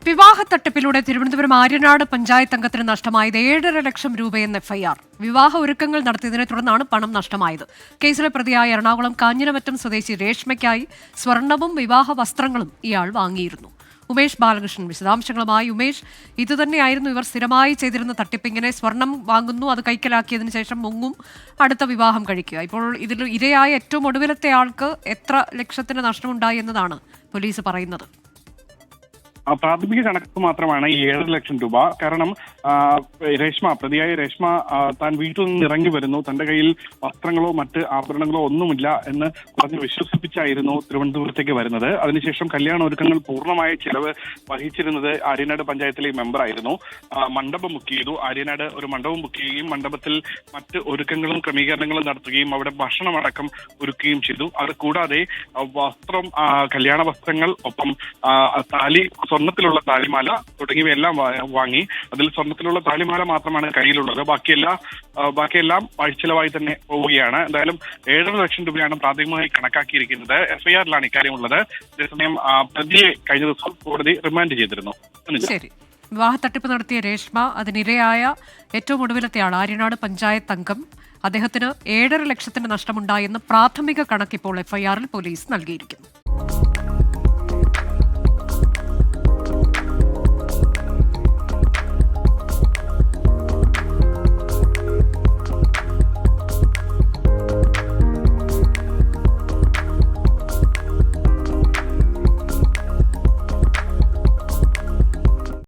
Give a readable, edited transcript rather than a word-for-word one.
വിവാഹ തട്ടിപ്പിലൂടെ തിരുവനന്തപുരം ആര്യനാട് പഞ്ചായത്ത് അംഗത്തിന് നഷ്ടമായത് 7.5 ലക്ഷം രൂപയെന്ന് എഫ്ഐആർ. വിവാഹ ഒരുക്കങ്ങൾ നടത്തിയതിനെ തുടർന്നാണ് പണം നഷ്ടമായത്. കേസിലെ പ്രതിയായ എറണാകുളം കാഞ്ഞിരമറ്റം സ്വദേശി രേഷ്മയ്ക്കായി സ്വർണവും വിവാഹ വസ്ത്രങ്ങളും ഇയാൾ വാങ്ങിയിരുന്നു. ഉമേഷ് ബാലകൃഷ്ണൻ വിശദാംശങ്ങളുമായി. ഉമേഷ്, ഇതുതന്നെയായിരുന്നു ഇവർ സ്ഥിരമായി ചെയ്തിരുന്ന തട്ടിപ്പ്. ഇങ്ങനെ സ്വർണം വാങ്ങുന്നു, അത് കൈക്കലാക്കിയതിനു ശേഷം മുങ്ങും, അടുത്ത വിവാഹം കഴിക്കുക. ഇപ്പോൾ ഇതിൽ ഇരയായ ഏറ്റവും ഒടുവിലത്തെ ആൾക്ക് എത്ര ലക്ഷത്തിന് നഷ്ടമുണ്ടായി എന്നതാണ് പോലീസ് പറയുന്നത്? പ്രാഥമിക കണക്ക് മാത്രമാണ് ഈ 7 ലക്ഷം രൂപ. കാരണം പ്രതിയായ രേഷ്മ താൻ വീട്ടിൽ നിന്ന് ഇറങ്ങി വരുന്നു, തന്റെ കയ്യിൽ വസ്ത്രങ്ങളോ മറ്റ് ആഭരണങ്ങളോ ഒന്നുമില്ല എന്ന് പറഞ്ഞ് വിശ്വസിപ്പിച്ചായിരുന്നു തിരുവനന്തപുരത്തേക്ക് വരുന്നത്. അതിനുശേഷം കല്യാണ ഒരുക്കങ്ങൾ പൂർണ്ണമായ ചിലവ് വഹിച്ചിരുന്നത് ആര്യനാട് പഞ്ചായത്തിലെ മെമ്പറായിരുന്നു. മണ്ഡപം ബുക്ക് ചെയ്തു. ആര്യനാട് ഒരു മണ്ഡപം ബുക്ക് ചെയ്യുകയും മണ്ഡപത്തിൽ മറ്റ് ഒരുക്കങ്ങളും ക്രമീകരണങ്ങളും നടത്തുകയും അവിടെ ഭക്ഷണമടക്കം ഒരുക്കുകയും ചെയ്തു. അത് കൂടാതെ വസ്ത്രം, കല്യാണ വസ്ത്രങ്ങൾ, ഒപ്പം താലി, സ്വർണത്തിലുള്ള താലിമാല തുടങ്ങിയവയെല്ലാം വാങ്ങി. അതിൽ സ്വർണത്തിലുള്ള താലിമാല മാത്രമാണ് കയ്യിലുള്ളത്. ബാക്കിയെല്ലാം വഴിച്ചിലവായി തന്നെ പോവുകയാണ്. എന്തായാലും 7.5 ലക്ഷം രൂപയാണ് പ്രാഥമികമായി കണക്കാക്കിയിരിക്കുന്നത്. എഫ്ഐആറിലാണ് ഇക്കാര്യമുള്ളത്. അതേസമയം പ്രതിയെ കഴിഞ്ഞ ദിവസം കോടതി റിമാൻഡ് ചെയ്തിരുന്നു. ശരി. വിവാഹ തട്ടിപ്പ് നടത്തിയ രേഷ്മ, അതിനിരയായ ഏറ്റവും ഒടുവിലത്തെ ആൾ ആര്യനാട് പഞ്ചായത്ത് അംഗം, അദ്ദേഹത്തിന് 7.5 ലക്ഷത്തിന്റെ നഷ്ടമുണ്ടായെന്ന് പ്രാഥമിക കണക്കിപ്പോൾ എഫ്ഐആറിൽ പോലീസ് നൽകിയിരിക്കുന്നു.